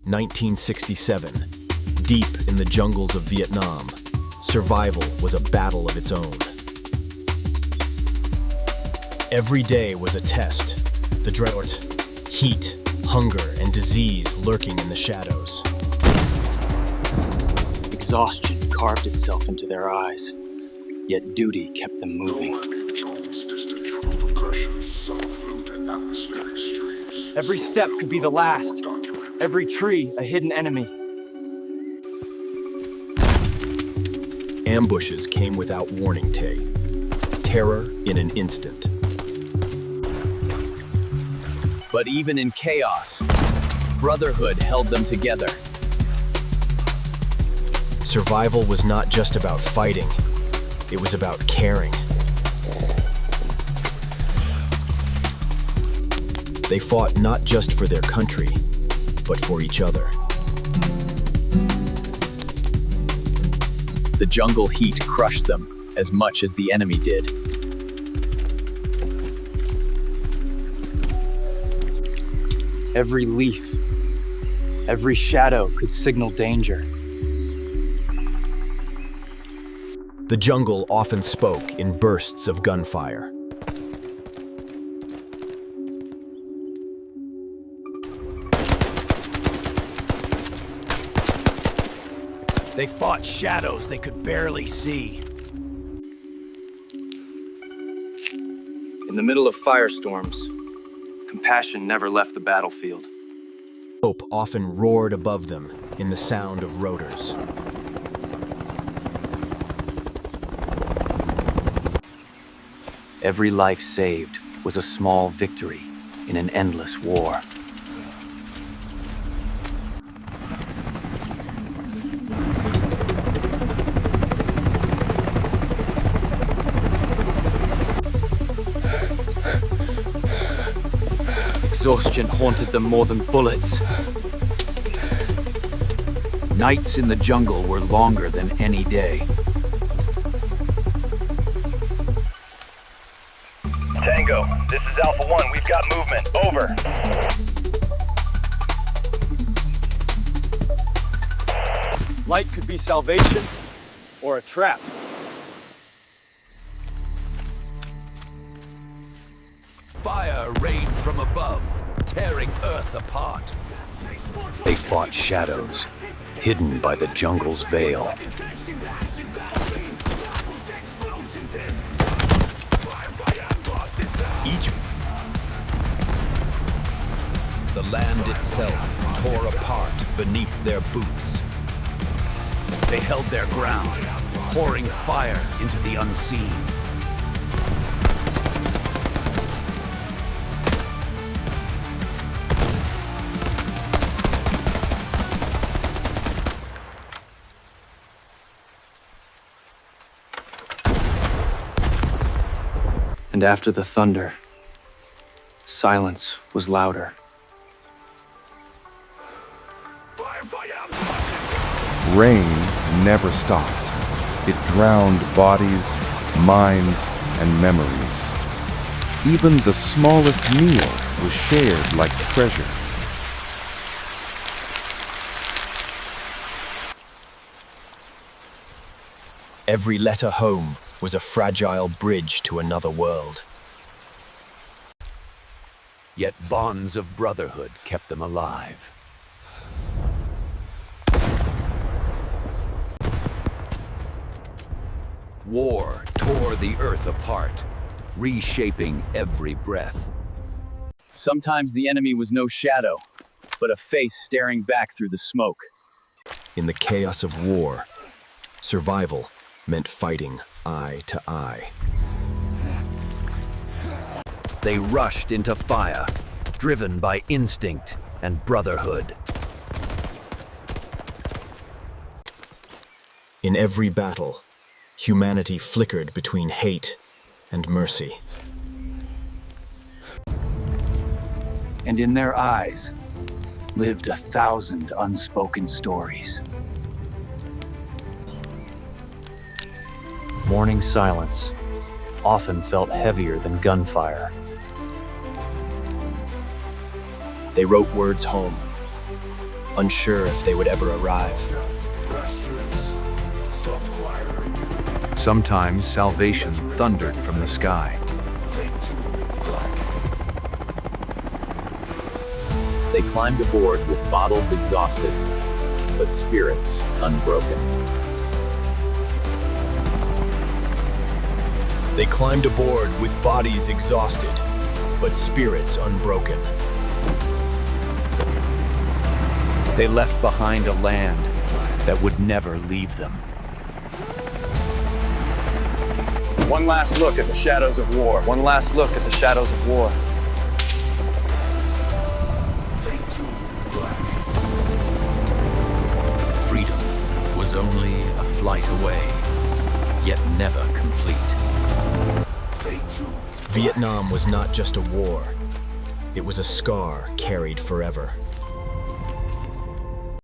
1967. Deep in the jungles of Vietnam, survival was a battle of its own. Every day was a test. The drought, heat, hunger, and disease lurking in the shadows. Exhaustion carved itself into their eyes, yet duty kept them moving. Every step could be the last. Every tree a hidden enemy. Ambushes came without warning, Tay. Terror in an instant. But even in chaos, brotherhood held them together. Survival was not just about fighting, it was about caring. They fought not just for their country, but for each other. The jungle heat crushed them as much as the enemy did. Every leaf, every shadow could signal danger. The jungle often spoke in bursts of gunfire. They fought shadows they could barely see. In the middle of firestorms, compassion never left the battlefield. Hope often roared above them in the sound of rotors. Every life saved was a small victory in an endless war. Exhaustion haunted them more than bullets. Nights in the jungle were longer than any day. Tango, this is Alpha 1. We've got movement. Over. Light could be salvation or a trap. Fire rained from above, tearing Earth apart. They fought shadows, hidden by the jungle's veil. The land itself tore apart beneath their boots. They held their ground, pouring fire into the unseen. And after the thunder, silence was louder. Rain never stopped. It drowned bodies, minds, and memories. Even the smallest meal was shared like treasure. Every letter home was a fragile bridge to another world. Yet bonds of brotherhood kept them alive. War tore the earth apart, reshaping every breath. Sometimes the enemy was no shadow, but a face staring back through the smoke. In the chaos of war, survival meant fighting eye to eye. They rushed into fire, driven by instinct and brotherhood. In every battle, humanity flickered between hate and mercy. And in their eyes lived 1,000 unspoken stories. Morning silence often felt heavier than gunfire. They wrote words home, unsure if they would ever arrive. Sometimes salvation thundered from the sky. They climbed aboard with bottles exhausted, but spirits unbroken. They climbed aboard with bodies exhausted, but spirits unbroken. They left behind a land that would never leave them. One last look at the shadows of war. One last look at the shadows of war. Freedom was only a flight away, yet never complete. Vietnam was not just a war. It was a scar carried forever.